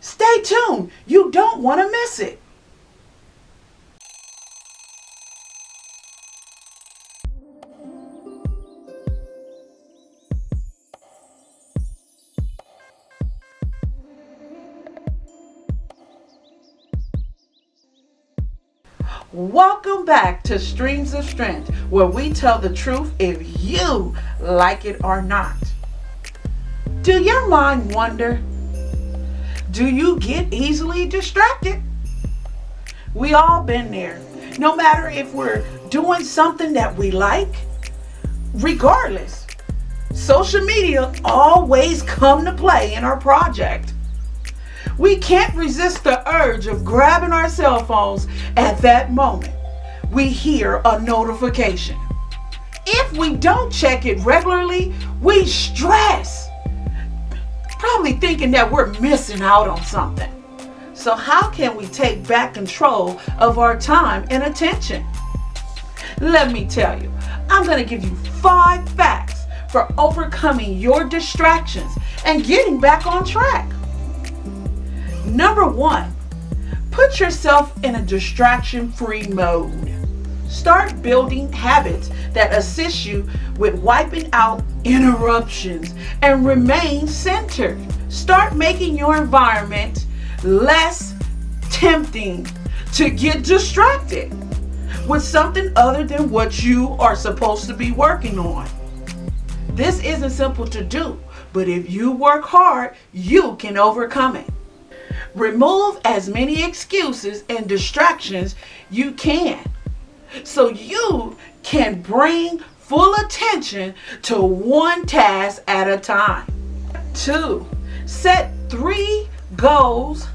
Stay tuned. You don't want to miss it. Welcome back to Streams of Strength, where we tell the truth if you like it or not. Do your mind wander? Do you get easily distracted? We all been there. No matter if we're doing something that we like, regardless, social media always come to play in our project. We can't resist the urge of grabbing our cell phones at that moment we hear a notification. If we don't check it regularly, we stress, probably thinking that we're missing out on something. So how can we take back control of our time and attention? Let me tell you, I'm going to give you 5 facts for overcoming your distractions and getting back on track. Number 1, put yourself in a distraction-free mode. Start building habits that assist you with wiping out interruptions and remain centered. Start making your environment less tempting to get distracted with something other than what you are supposed to be working on. This isn't simple to do, but if you work hard, you can overcome it. Remove as many excuses and distractions you can, so you can bring full attention to one task at a time. 2, set 3 goals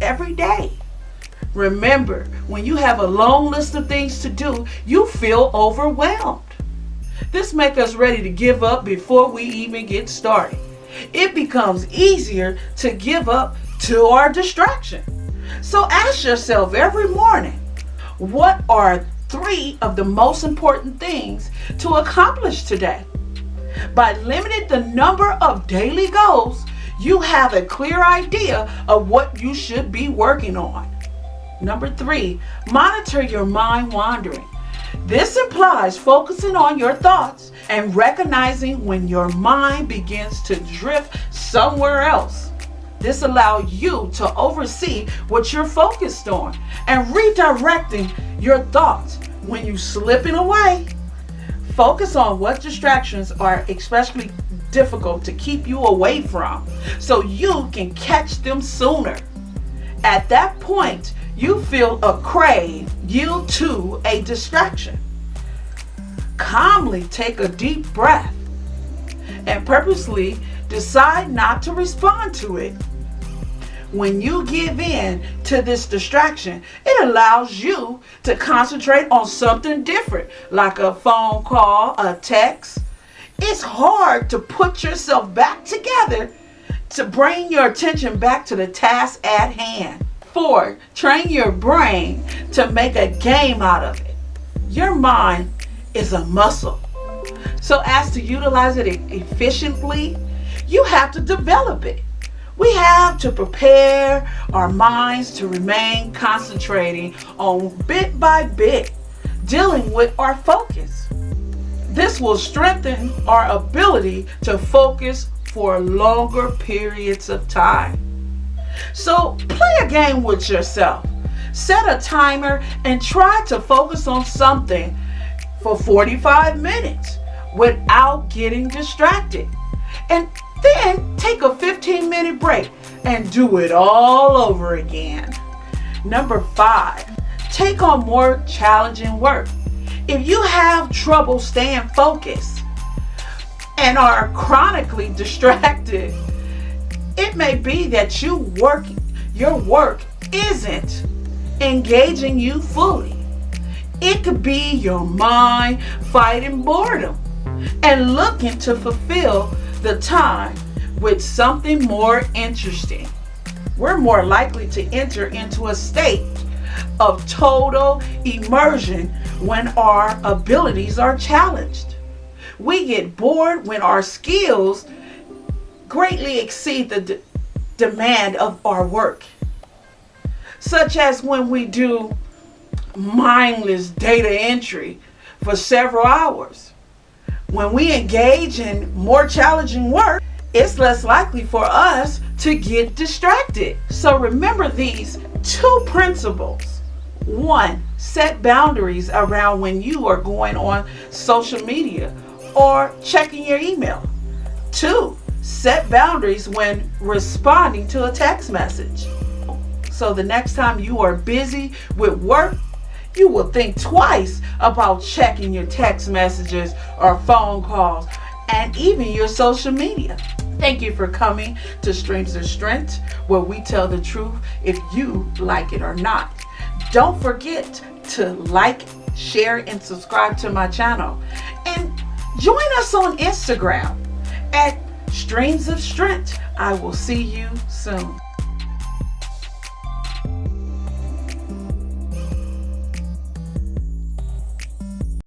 every day. Remember, when you have a long list of things to do, you feel overwhelmed. This makes us ready to give up before we even get started. It becomes easier to give up to our distraction. So ask yourself every morning, what are 3 of the most important things to accomplish today? By limiting the number of daily goals, you have a clear idea of what you should be working on. Number 3, monitor your mind wandering. This implies focusing on your thoughts and recognizing when your mind begins to drift somewhere else. This allows you to oversee what you're focused on and redirecting your thoughts when you're slipping away. Focus on what distractions are especially difficult to keep you away from so you can catch them sooner. At that point, you feel a crave, yield to a distraction. Calmly take a deep breath and purposely decide not to respond to it. When you give in to this distraction, it allows you to concentrate on something different, like a phone call, a text. It's hard to put yourself back together to bring your attention back to the task at hand. 4, train your brain to make a game out of it. Your mind is a muscle. So as to utilize it efficiently, you have to develop it. We have to prepare our minds to remain concentrating on bit by bit, dealing with our focus. This will strengthen our ability to focus for longer periods of time. So play a game with yourself. Set a timer and try to focus on something for 45 minutes without getting distracted. And then take a 15-minute break and do it all over again. Number 5, take on more challenging work. If you have trouble staying focused and are chronically distracted, it may be that your work isn't engaging you fully. It could be your mind fighting boredom and looking to fulfill the time with something more interesting. We're more likely to enter into a state of total immersion when our abilities are challenged. We get bored when our skills greatly exceed demand of our work, such as when we do mindless data entry for several hours. When we engage in more challenging work, it's less likely for us to get distracted. So remember these two principles. 1, set boundaries around when you are going on social media or checking your email. 2, set boundaries when responding to a text message. So the next time you are busy with work, you will think twice about checking your text messages or phone calls and even your social media. Thank you for coming to Streams of Strength, where we tell the truth if you like it or not. Don't forget to like, share, and subscribe to my channel. And join us on Instagram at Streams of Strength. I will see you soon.